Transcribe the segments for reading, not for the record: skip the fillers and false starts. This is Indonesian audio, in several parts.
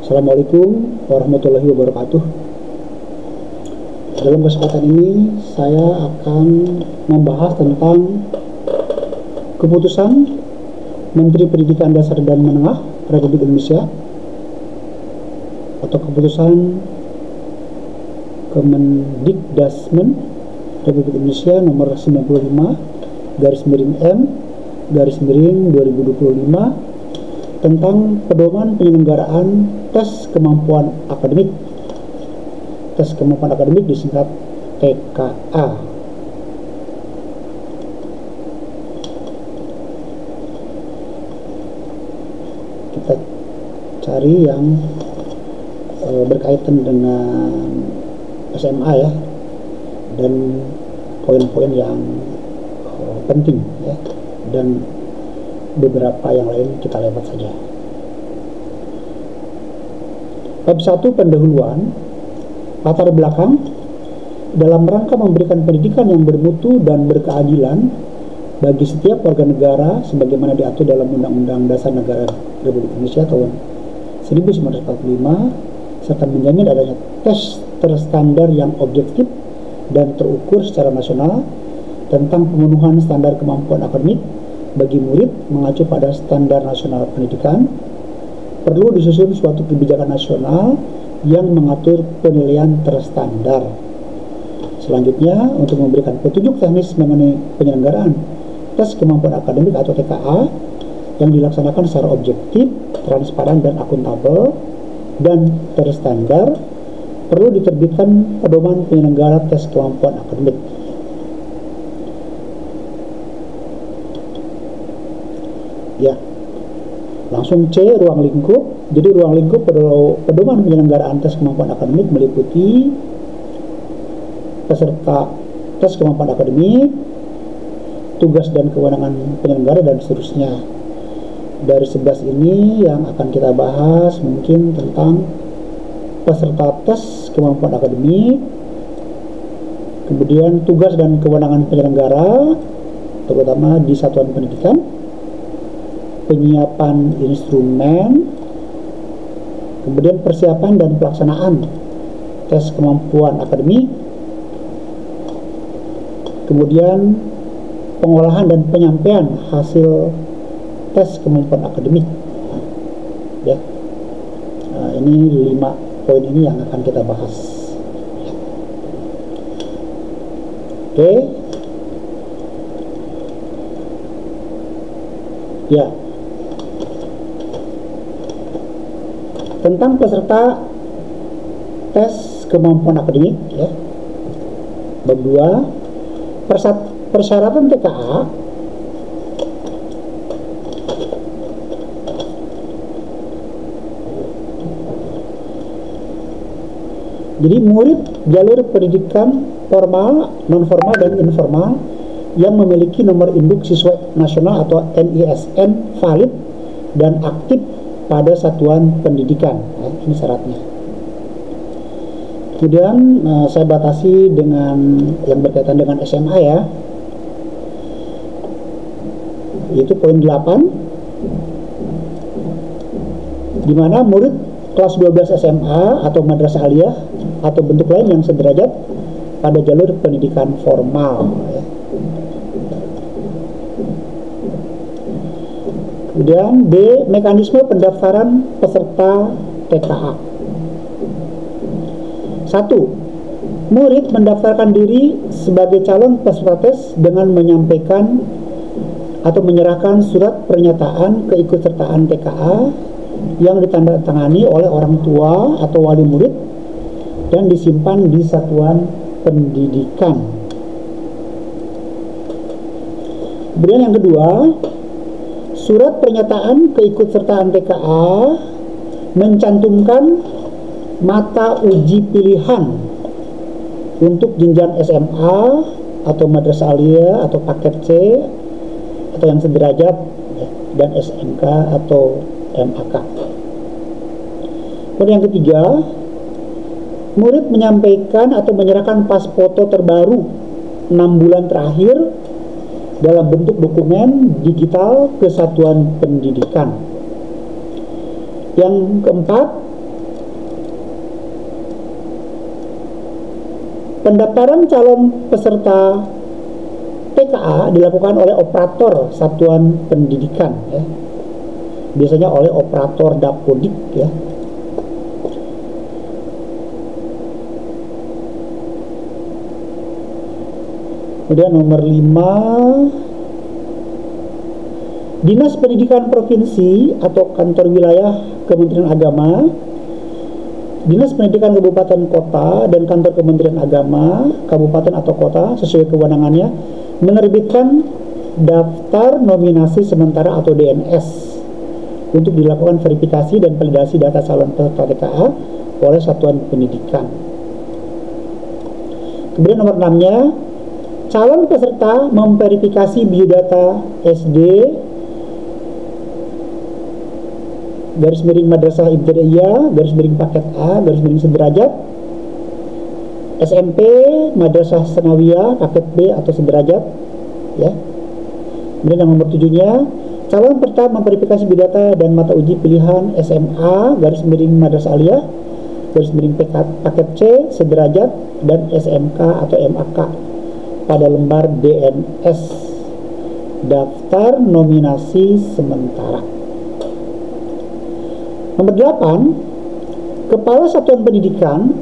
Assalamualaikum warahmatullahi wabarakatuh. Dalam kesempatan ini saya akan membahas tentang keputusan Menteri Pendidikan Dasar dan Menengah Republik Indonesia atau keputusan Kemendikdasmen Republik Indonesia nomor 95/M/2025 tentang pedoman penyelenggaraan tes kemampuan akademik disingkat TKA. Kita cari yang berkaitan dengan SMA ya, dan poin-poin yang penting ya, dan beberapa yang lain kita lewat saja. Bab 1 pendahuluan, latar belakang dalam rangka memberikan pendidikan yang bermutu dan berkeadilan bagi setiap warga negara sebagaimana diatur dalam Undang-Undang Dasar Negara Republik Indonesia tahun 1945 serta menjamin adanya tes terstandar yang objektif dan terukur secara nasional tentang pemenuhan standar kemampuan akademik bagi murid mengacu pada standar nasional pendidikan. Perlu disusun suatu kebijakan nasional yang mengatur penilaian terstandar. Selanjutnya, untuk memberikan petunjuk teknis mengenai penyelenggaraan tes kemampuan akademik atau TKA yang dilaksanakan secara objektif, transparan dan akuntabel dan terstandar, perlu diterbitkan pedoman penyelenggara tes kemampuan akademik. Ya, langsung C, ruang lingkup. Jadi ruang lingkup pedoman penyelenggaraan tes kemampuan akademik meliputi peserta tes kemampuan akademik, tugas dan kewenangan penyelenggara, dan seterusnya. Dari 11 ini yang akan kita bahas mungkin tentang peserta tes kemampuan akademik, kemudian tugas dan kewenangan penyelenggara terutama di satuan pendidikan, penyiapan instrumen, kemudian persiapan dan pelaksanaan tes kemampuan akademik, kemudian pengolahan dan penyampaian hasil tes kemampuan akademik ya. Nah, ini 5 poin ini yang akan kita bahas. Oke ya, tentang peserta tes kemampuan akademik ya. Bab 2, persyaratan TKA. Jadi murid jalur pendidikan formal, non formal dan informal yang memiliki nomor induk siswa nasional atau NISN valid dan aktif pada satuan pendidikan ya, ini syaratnya. Kemudian saya batasi dengan yang berkaitan dengan SMA ya, yaitu poin 8, di mana murid kelas 12 SMA atau madrasah aliyah atau bentuk lain yang sederajat pada jalur pendidikan formal ya. Kemudian B, mekanisme pendaftaran peserta TKA. 1. Murid mendaftarkan diri sebagai calon peserta tes dengan menyampaikan atau menyerahkan surat pernyataan keikutsertaan TKA yang ditandatangani oleh orang tua atau wali murid dan disimpan di satuan pendidikan. Kemudian yang kedua, surat pernyataan keikutsertaan TKA mencantumkan mata uji pilihan untuk jenjang SMA atau madrasah aliyah atau paket C atau yang sederajat dan SMK atau MAK. Kemudian yang ketiga, murid menyampaikan atau menyerahkan pas foto terbaru 6 bulan terakhir dalam bentuk dokumen digital ke satuan pendidikan. Yang keempat, Pendaftaran calon peserta TKA dilakukan oleh operator satuan pendidikan, ya. Biasanya oleh operator Dapodik, ya. Kemudian nomor 5, Dinas Pendidikan Provinsi atau kantor wilayah Kementerian Agama, Dinas Pendidikan Kabupaten Kota, dan kantor Kementerian Agama Kabupaten atau Kota sesuai kewenangannya menerbitkan daftar nominasi sementara atau DNS untuk dilakukan verifikasi dan validasi data calon peserta TKA oleh satuan pendidikan. Kemudian nomor 6-nya, calon peserta memverifikasi biodata SD garis miring madrasah ibtidaiyah garis miring paket A garis miring sederajat, SMP madrasah sanawiyah paket B atau sederajat, ya. Kemudian yang nomor 7-nya, calon peserta memverifikasi biodata dan mata uji pilihan SMA garis miring madrasah aliyah garis miring paket C sederajat dan SMK atau MAK pada lembar DNS daftar nominasi sementara. Nomor 8, Kepala Satuan Pendidikan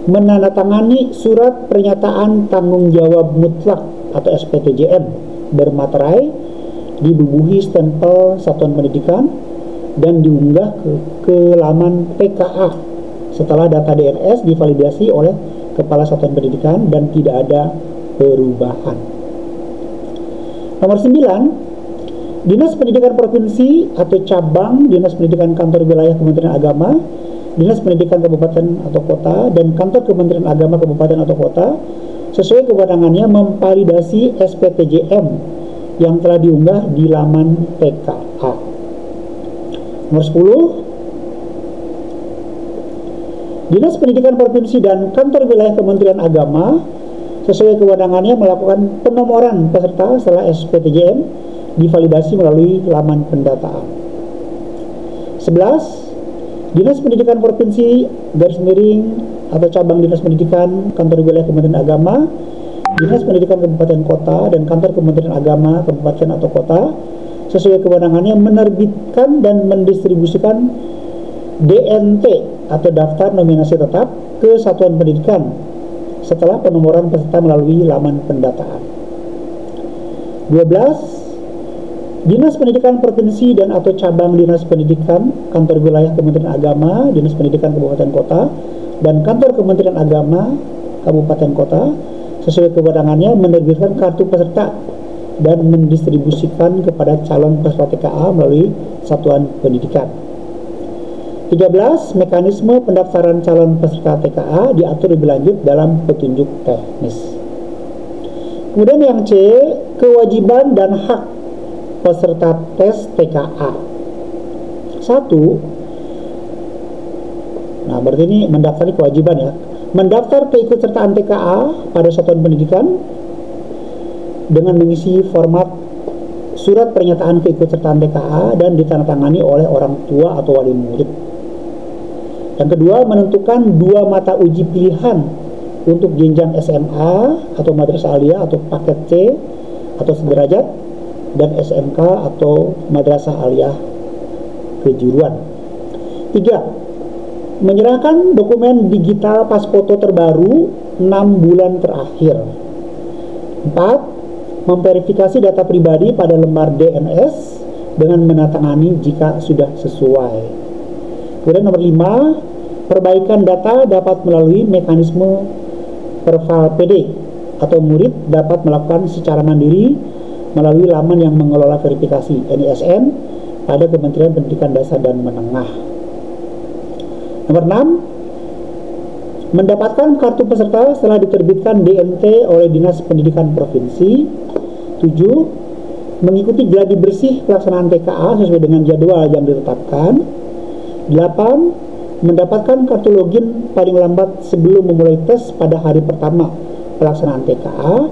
menandatangani surat pernyataan tanggung jawab mutlak atau SPTJM bermaterai, dibubuhi stempel Satuan Pendidikan dan diunggah ke laman PKA setelah data DNS divalidasi oleh Kepala Satuan Pendidikan dan tidak ada perubahan. Nomor 9, Dinas Pendidikan Provinsi atau cabang Dinas Pendidikan Kantor Wilayah Kementerian Agama, Dinas Pendidikan Kabupaten atau Kota, dan Kantor Kementerian Agama Kabupaten atau Kota sesuai kewenangannya memvalidasi SPTJM yang telah diunggah di laman PKA. Nomor 10, Dinas Pendidikan Provinsi dan Kantor Wilayah Kementerian Agama sesuai kewenangannya melakukan penomoran peserta setelah SPTJM divalidasi melalui laman pendataan. 11, Dinas Pendidikan Provinsi garis miring atau cabang Dinas Pendidikan Kantor Wilayah Kementerian Agama, Dinas Pendidikan Kabupaten Kota, dan Kantor Kementerian Agama Kabupaten atau Kota sesuai kewenangannya menerbitkan dan mendistribusikan DNT atau daftar nominasi tetap ke Satuan Pendidikan setelah penomoran peserta melalui laman pendataan. 12, Dinas Pendidikan Provinsi dan atau cabang Dinas Pendidikan Kantor Wilayah Kementerian Agama, Dinas Pendidikan Kabupaten Kota, dan Kantor Kementerian Agama Kabupaten Kota sesuai kewenangannya menerbitkan kartu peserta dan mendistribusikan kepada calon peserta TKA melalui Satuan Pendidikan. 13, Mekanisme pendaftaran calon peserta TKA diatur lebih lanjut dalam petunjuk teknis. Kemudian yang C, kewajiban dan hak peserta tes TKA. 1, nah berarti ini mendaftar kewajiban, ya. Mendaftar keikutsertaan TKA pada satuan pendidikan dengan mengisi format surat pernyataan keikutsertaan TKA dan ditandatangani oleh orang tua atau wali murid. Yang kedua, menentukan 2 mata uji pilihan untuk jenjang SMA atau madrasah aliyah atau paket C atau sederajat dan SMK atau madrasah aliyah kejuruan. 3, menyerahkan dokumen digital pas foto terbaru 6 bulan terakhir. 4, memverifikasi data pribadi pada lembar DNS dengan menandatangani jika sudah sesuai. Kemudian nomor 5, perbaikan data dapat melalui mekanisme Perval PD atau murid dapat melakukan secara mandiri melalui laman yang mengelola verifikasi NISN pada Kementerian Pendidikan Dasar dan Menengah. Nomor 6, mendapatkan kartu peserta setelah diterbitkan DNT oleh Dinas Pendidikan Provinsi. 7, mengikuti gladi bersih pelaksanaan TKA sesuai dengan jadwal yang ditetapkan. 8, mendapatkan kartu login paling lambat sebelum memulai tes pada hari pertama pelaksanaan TKA.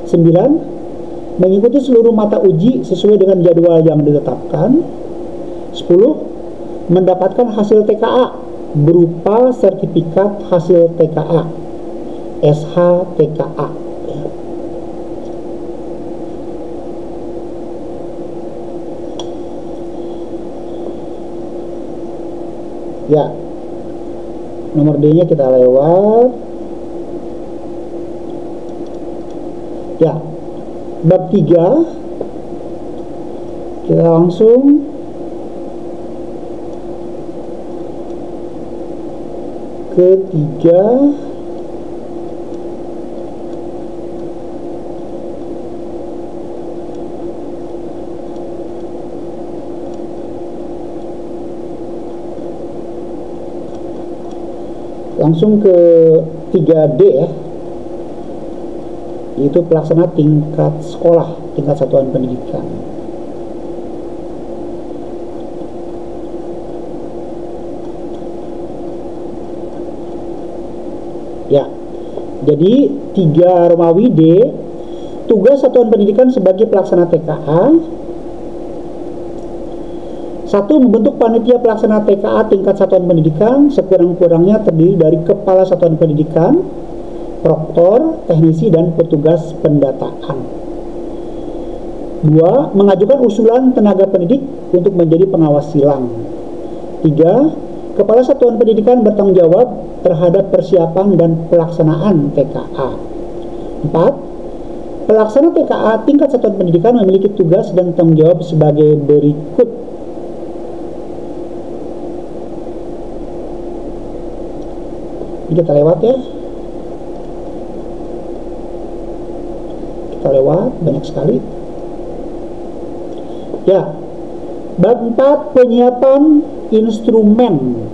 9, mengikuti seluruh mata uji sesuai dengan jadwal yang ditetapkan. 10, mendapatkan hasil TKA berupa sertifikat hasil TKA SHTKA. Ya, nomor D-nya kita lewat. Ya, bab 3 kita langsung ketiga. Langsung ke 3D ya, yaitu pelaksana tingkat sekolah, tingkat satuan pendidikan. Ya, jadi 3 Romawi D, tugas satuan pendidikan sebagai pelaksana TKA. 1. Membentuk panitia pelaksana TKA tingkat satuan pendidikan, sekurang-kurangnya terdiri dari kepala satuan pendidikan, proktor, teknisi, dan petugas pendataan. 2. Mengajukan usulan tenaga pendidik untuk menjadi pengawas silang. 3. Kepala satuan pendidikan bertanggung jawab terhadap persiapan dan pelaksanaan TKA. 4. Pelaksana TKA tingkat satuan pendidikan memiliki tugas dan tanggung jawab sebagai berikut. Kita lewat ya, kita lewat banyak sekali ya. Bab 4, penyiapan instrumen.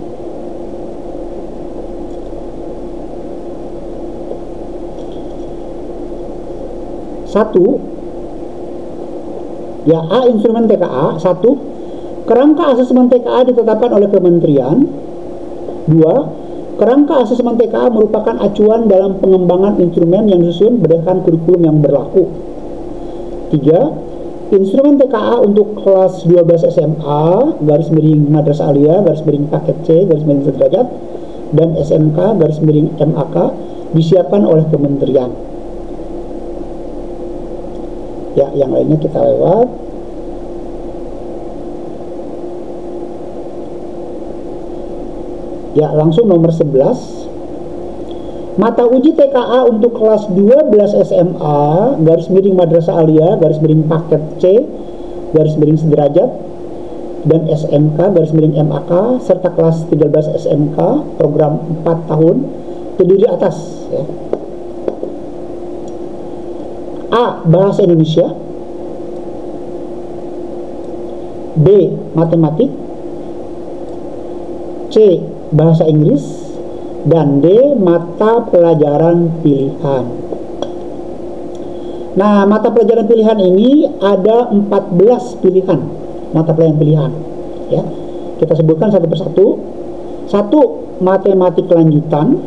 Satu ya, A. Instrumen TKA. 1. Kerangka asesmen TKA ditetapkan oleh kementerian. 2. Kerangka asesmen TKA merupakan acuan dalam pengembangan instrumen yang disusun berdasarkan kurikulum yang berlaku. 3. Instrumen TKA untuk kelas 12 SMA, garis miring Madrasah Aliyah, garis miring paket C, garis miring sederajat, dan SMK, garis miring MAK, disiapkan oleh kementerian. Ya, yang lainnya kita lewat. Ya, langsung nomor 11. Mata uji TKA untuk kelas 12 SMA, garis miring Madrasah Aliyah, garis miring paket C, garis miring sederajat, dan SMK, garis miring MAK, serta kelas 13 SMK, program 4 tahun, terdiri atas ya. A. Bahasa Indonesia. B. Matematik. C. Bahasa Inggris. Dan D. Mata pelajaran pilihan. Nah, mata pelajaran pilihan ini ada 14 pilihan mata pelajaran pilihan ya. Kita sebutkan satu persatu. 1. Matematik lanjutan.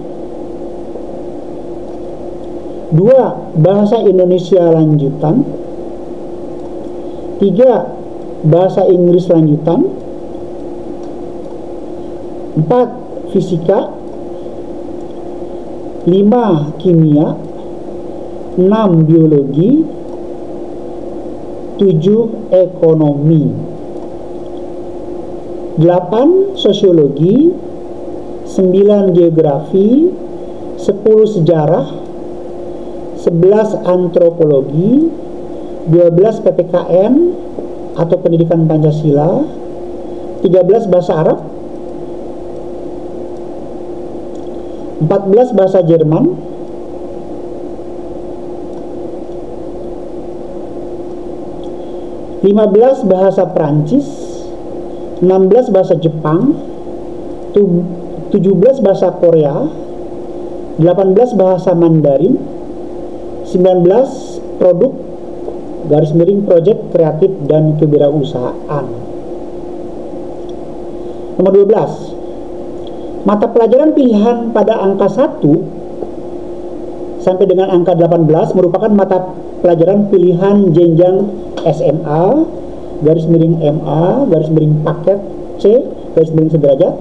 2. Bahasa Indonesia lanjutan. 3. Bahasa Inggris lanjutan. 4. Fisika. 5. Kimia. 6. Biologi. 7. Ekonomi. 8. Sosiologi. 9. Geografi. 10. Sejarah. 11. Antropologi. 12. PPKN atau Pendidikan Pancasila. 13. Bahasa Arab. 14. Bahasa Jerman. 15. Bahasa Prancis. 16. Bahasa Jepang. 17. Bahasa Korea. 18. Bahasa Mandarin. 19. Produk garis miring proyek kreatif dan kewirausahaan. Nomor 12. Mata pelajaran pilihan pada angka 1 sampai dengan angka 18 merupakan mata pelajaran pilihan jenjang SMA, garis miring MA, garis miring paket C, garis miring sederajat.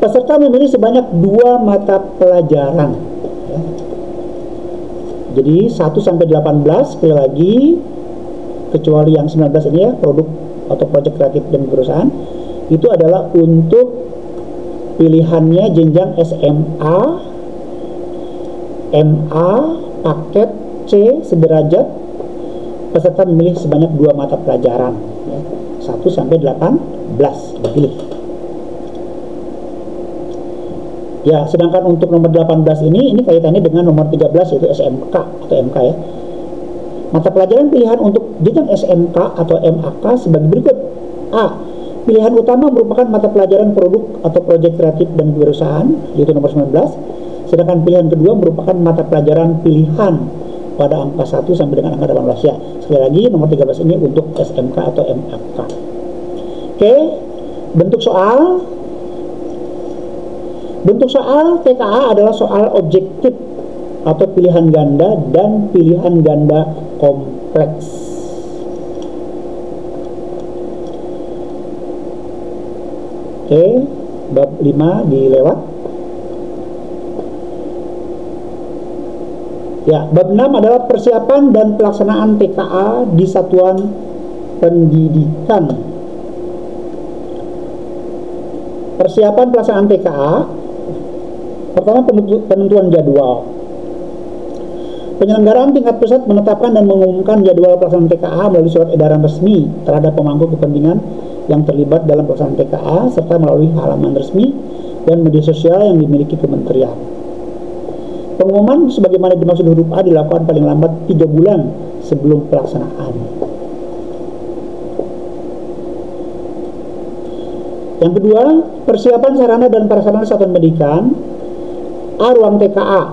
Peserta memilih sebanyak 2 mata pelajaran. ya. Jadi 1 sampai 18 sekali lagi, kecuali yang 19 ini ya, produk atau proyek kreatif dan perusahaan, itu adalah untuk pilihannya jenjang SMA, MA, paket C sederajat, peserta memilih sebanyak 2 mata pelajaran ya, 1 sampai 18 dipilih. Ya, sedangkan untuk nomor 18 ini kaitannya dengan nomor 13 yaitu SMK atau MK ya. Mata pelajaran pilihan untuk jenjang SMK atau MAK sebagai berikut. A. Pilihan utama merupakan mata pelajaran produk atau proyek kreatif dan perusahaan yaitu nomor 19. Sedangkan pilihan kedua merupakan mata pelajaran pilihan pada angka 1 sampai dengan angka 18 ya. Sekali lagi nomor 13 ini untuk SMK atau MAK. Oke, bentuk soal. Bentuk soal TKA adalah soal objektif atau pilihan ganda dan pilihan ganda kompleks. Oke, bab 5 dilewat. Ya, bab 6 adalah persiapan dan pelaksanaan TKA di satuan pendidikan. Persiapan pelaksanaan TKA. Pertama, penentuan jadwal. Penyelenggaraan tingkat pusat menetapkan dan mengumumkan jadwal pelaksanaan TKA melalui surat edaran resmi terhadap pemangku kepentingan yang terlibat dalam pelaksanaan TKA serta melalui halaman resmi dan media sosial yang dimiliki kementerian. Pengumuman sebagaimana dimaksud huruf A dilakukan paling lambat 3 bulan sebelum pelaksanaan. Yang kedua, persiapan sarana dan prasarana satuan pendidikan. A. Ruang TKA.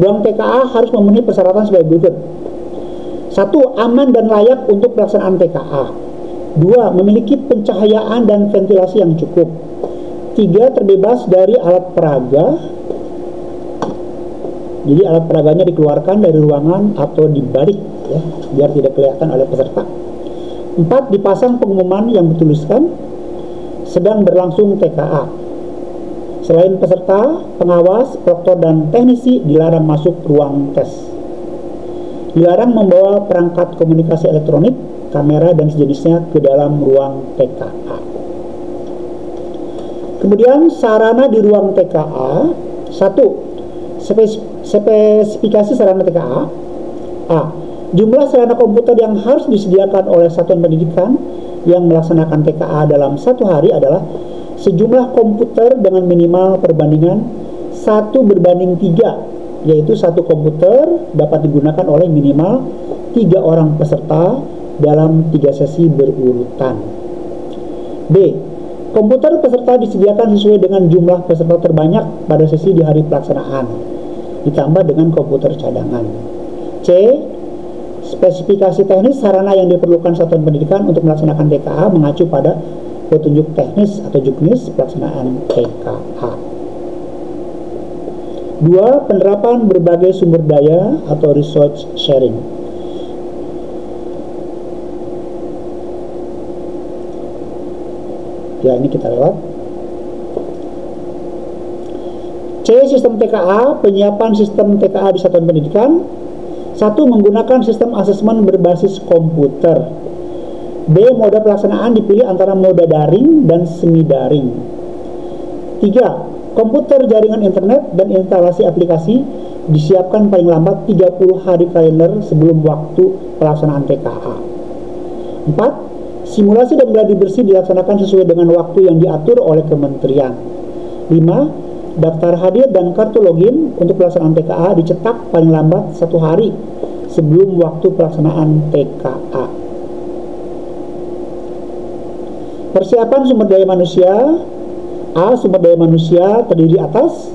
Ruang TKA harus memenuhi persyaratan sebagai berikut. 1. Aman dan layak untuk pelaksanaan TKA. 2. Memiliki pencahayaan dan ventilasi yang cukup. 3. Terbebas dari alat peraga. Jadi alat peraganya dikeluarkan dari ruangan atau dibalik ya, biar tidak kelihatan oleh peserta. 4. Dipasang pengumuman yang bertuliskan sedang berlangsung TKA. Selain peserta, pengawas, proktor, dan teknisi dilarang masuk ruang tes. Dilarang membawa perangkat komunikasi elektronik, kamera, dan sejenisnya ke dalam ruang TKA. Kemudian sarana di ruang TKA. 1. Spesifikasi sarana TKA. A. Jumlah sarana komputer yang harus disediakan oleh satuan pendidikan yang melaksanakan TKA dalam 1 hari adalah sejumlah komputer dengan minimal perbandingan 1:3, yaitu 1 komputer dapat digunakan oleh minimal 3 orang peserta dalam 3 sesi berurutan. B. Komputer peserta disediakan sesuai dengan jumlah peserta terbanyak pada sesi di hari pelaksanaan, ditambah dengan komputer cadangan. C. Spesifikasi teknis sarana yang diperlukan satuan pendidikan untuk melaksanakan TKA mengacu pada petunjuk teknis atau juknis pelaksanaan TKA. 2. Penerapan berbagai sumber daya atau resource sharing. Ya, ini kita lewat. C. Sistem TKA, penyiapan sistem TKA di satuan pendidikan. 1. Menggunakan sistem asesmen berbasis komputer. B. Moda pelaksanaan dipilih antara moda daring dan semi daring. 3. Komputer jaringan internet dan instalasi aplikasi disiapkan paling lambat 30 hari kalender sebelum waktu pelaksanaan TKA. 4. Simulasi dan gladi bersih dilaksanakan sesuai dengan waktu yang diatur oleh kementerian. 5. Daftar hadir dan kartu login untuk pelaksanaan TKA dicetak paling lambat 1 hari sebelum waktu pelaksanaan TKA. Persiapan sumber daya manusia. A. Sumber daya manusia terdiri atas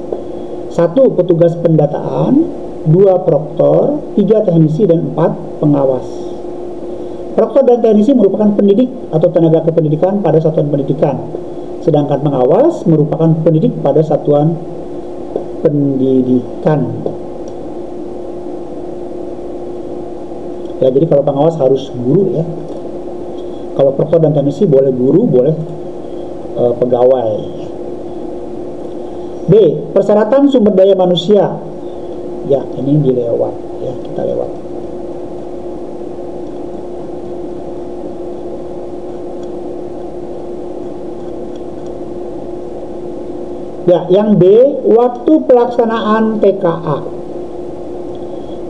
1. Petugas pendataan, 2. Proktor, 3. Teknisi, dan 4. Pengawas. Proktor dan teknisi merupakan pendidik atau tenaga kependidikan pada satuan pendidikan, sedangkan pengawas merupakan pendidik pada satuan pendidikan. Ya, jadi kalau pengawas harus guru ya. Kalau proktor dan teknisi boleh guru, boleh pegawai. B. Persyaratan sumber daya manusia. Ya, ini dilewat ya, kita lewat. Ya, yang B, waktu pelaksanaan TKA.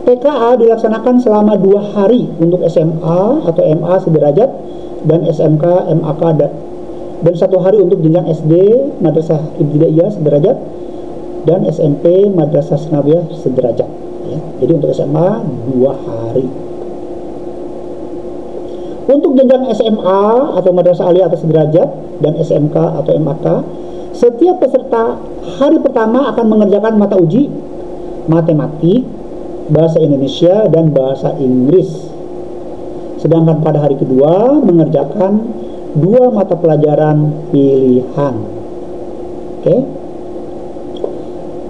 TKA dilaksanakan selama 2 hari untuk SMA atau MA sederajat dan SMK, MAK dan 1 hari untuk jenjang SD Madrasah Ibtidaiyah sederajat dan SMP Madrasah Sanawiyah sederajat ya. Jadi untuk SMA 2 hari. Untuk jenjang SMA atau Madrasah Aliyah atas sederajat dan SMK atau MAK, setiap peserta hari pertama akan mengerjakan mata uji matematik, bahasa Indonesia, dan bahasa Inggris. Sedangkan pada hari kedua mengerjakan 2 mata pelajaran pilihan. Oke.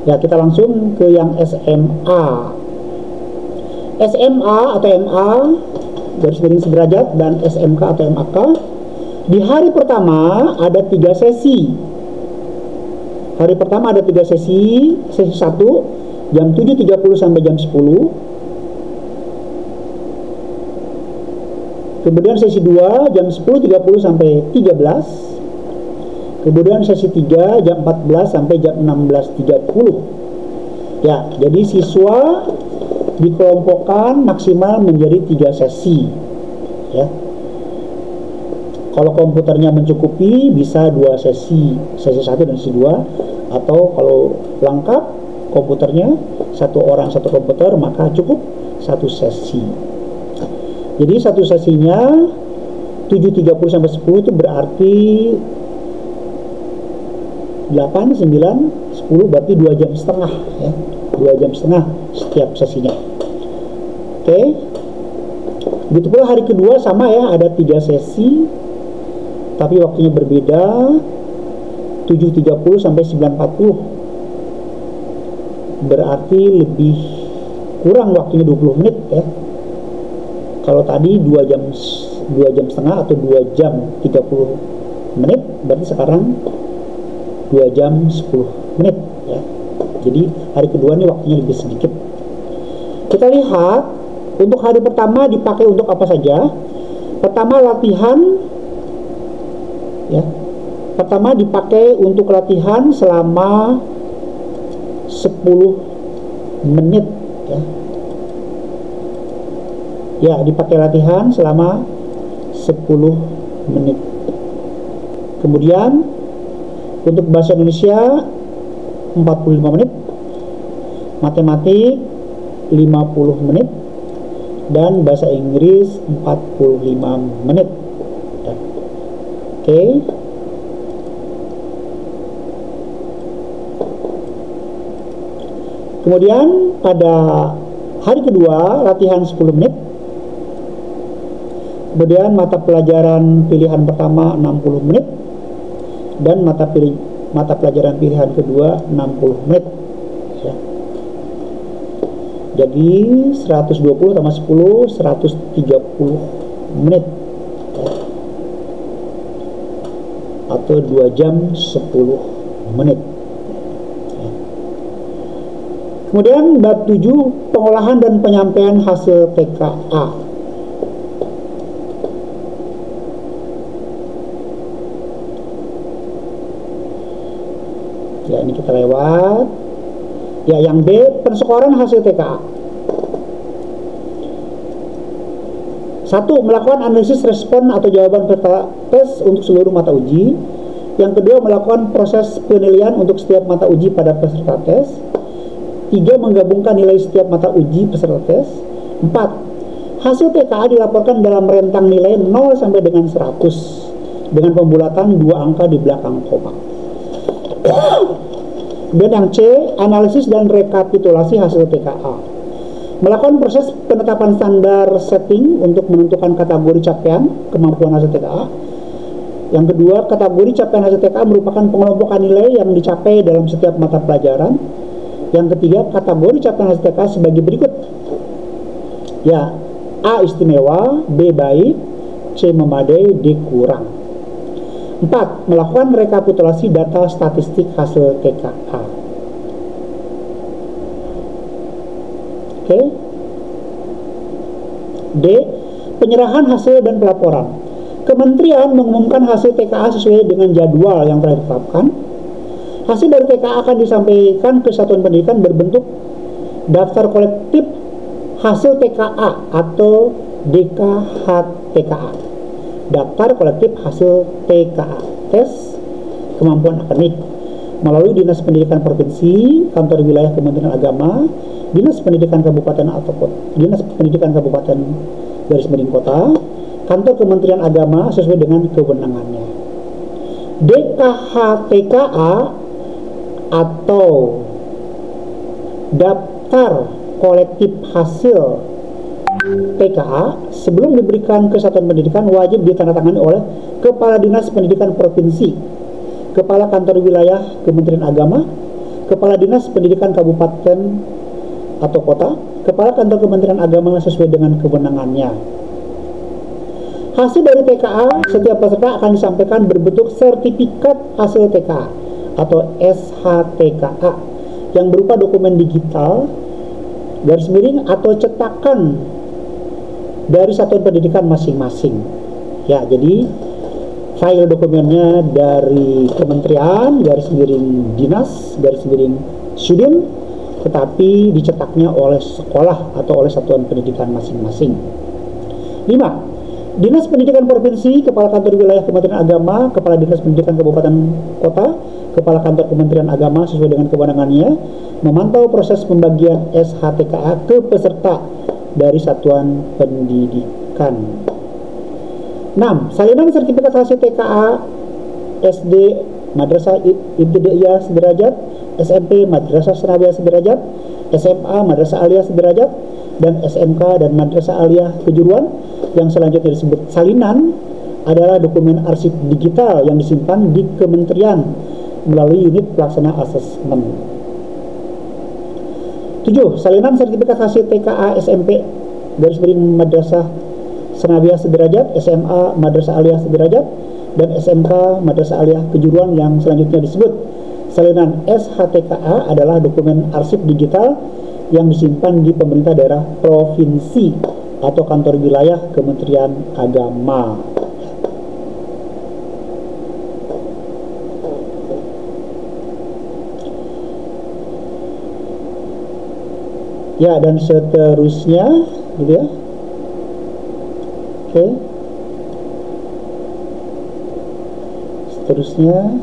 Ya, kita langsung ke yang SMA. SMA atau MA garis miring sederajat dan SMK atau MAK, di hari pertama ada 3 sesi. Hari pertama ada 3 sesi. Sesi 1 jam 7.30 sampai jam 10. Kemudian sesi 2 jam 10.30 sampai 13. Kemudian sesi 3 jam 14 sampai jam 16.30. Ya, jadi siswa dikelompokkan maksimal menjadi 3 sesi. Ya. Kalau komputernya mencukupi bisa 2 sesi, sesi 1 dan sesi 2, atau kalau lengkap komputernya 1 orang 1 komputer maka cukup 1 sesi. Jadi 1 sesinya 7.30 sampai 10 itu berarti 8, 9, 10 berarti 2 jam setengah ya. 2 jam setengah setiap sesinya. Oke. Begitu pula hari kedua sama ya, ada 3 sesi tapi waktunya berbeda, 7.30 sampai 9.40, berarti lebih kurang waktunya 20 menit ya. Kalau tadi 2 jam setengah atau 2 jam 30 menit, berarti sekarang 2 jam 10 menit ya. Jadi hari kedua ini waktunya lebih sedikit. Kita lihat untuk hari pertama dipakai untuk apa saja. Pertama latihan ya. Pertama dipakai untuk latihan selama 10 menit ya. Ya, dipakai latihan selama 10 menit. Kemudian untuk bahasa Indonesia 45 menit, matematik 50 menit, dan bahasa Inggris 45 menit. Ya. Oke. Kemudian pada hari kedua latihan 10 menit. Kemudian mata pelajaran pilihan pertama 60 menit dan mata pelajaran pilihan kedua 60 menit ya. Jadi 120 tambah 10 130 menit ya. Atau 2 jam 10 menit ya. Kemudian bab 7 pengolahan dan penyampaian hasil TKA. Ya, ini kita lewat. Ya, yang B, penskoran hasil TKA. 1. Melakukan analisis respon atau jawaban peserta tes untuk seluruh mata uji. Yang kedua, melakukan proses penilaian untuk setiap mata uji pada peserta tes. 3. Menggabungkan nilai setiap mata uji peserta tes. 4. Hasil TKA dilaporkan dalam rentang nilai 0 sampai dengan 100 dengan pembulatan 2 angka di belakang koma. Dan yang C, analisis dan rekapitulasi hasil TKA. Melakukan proses penetapan standar setting untuk menentukan kategori capaian kemampuan hasil TKA. Yang kedua, kategori capaian hasil TKA merupakan pengelompokan nilai yang dicapai dalam setiap mata pelajaran. Yang ketiga, kategori capaian hasil TKA sebagai berikut. Ya, A istimewa, B baik, C memadai, D kurang. 4. Melakukan rekapitulasi data statistik hasil TKA. Oke. D. Penyerahan hasil dan pelaporan. Kementerian mengumumkan hasil TKA sesuai dengan jadwal yang telah ditetapkan. Hasil dari TKA akan disampaikan ke satuan pendidikan berbentuk daftar kolektif hasil TKA atau DKH-TKA. Daftar kolektif hasil TKA, tes kemampuan akademik, melalui Dinas Pendidikan Provinsi, Kantor Wilayah Kementerian Agama, Dinas Pendidikan Kabupaten atau Dinas Pendidikan Kabupaten garis miring kota, Kantor Kementerian Agama sesuai dengan kewenangannya. DKH-TKA atau daftar kolektif hasil TKA sebelum diberikan ke satuan pendidikan wajib ditandatangani oleh Kepala Dinas Pendidikan Provinsi, Kepala Kantor Wilayah Kementerian Agama, Kepala Dinas Pendidikan Kabupaten atau Kota, Kepala Kantor Kementerian Agama sesuai dengan kewenangannya. Hasil dari TKA setiap peserta akan disampaikan berbentuk sertifikat hasil TKA atau SHTKA yang berupa dokumen digital garis miring atau cetakan dari satuan pendidikan masing-masing. Ya, jadi file dokumennya dari kementerian garis miring dinas garis miring Sudin, tetapi dicetaknya oleh sekolah atau oleh satuan pendidikan masing-masing. 5. Dinas Pendidikan Provinsi, Kepala Kantor Wilayah Kementerian Agama, Kepala Dinas Pendidikan Kabupaten Kota, Kepala Kantor Kementerian Agama sesuai dengan kewenangannya memantau proses pembagian SHTKA ke peserta dari satuan pendidikan. 6. Salinan sertifikat hasil TKA SD Madrasah Ibtidaiyah sederajat, SMP Madrasah Sanawiyah sederajat, SMA Madrasah Aliyah sederajat, dan SMK dan Madrasah Aliyah kejuruan yang selanjutnya disebut salinan adalah dokumen arsip digital yang disimpan di kementerian melalui unit pelaksana asesmen. 7. Salinan sertifikat hasil TKA SMP garis miring Madrasah Sanawiyah sederajat, SMA Madrasah Aliyah sederajat, dan SMK Madrasah Aliyah kejuruan yang selanjutnya disebut salinan SHTKA adalah dokumen arsip digital yang disimpan di pemerintah daerah provinsi atau kantor wilayah Kementerian Agama. Ya, dan seterusnya gitu ya. Oke. Seterusnya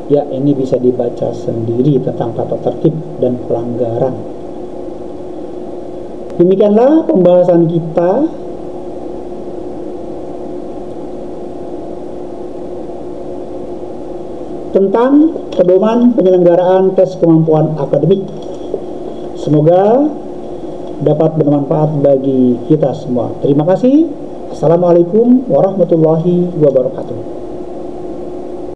ya, ini bisa dibaca sendiri tentang tata tertib dan pelanggaran. Demikianlah pembahasan kita tentang pedoman penyelenggaraan tes kemampuan akademik. Semoga dapat bermanfaat bagi kita semua. Terima kasih. Assalamualaikum warahmatullahi wabarakatuh.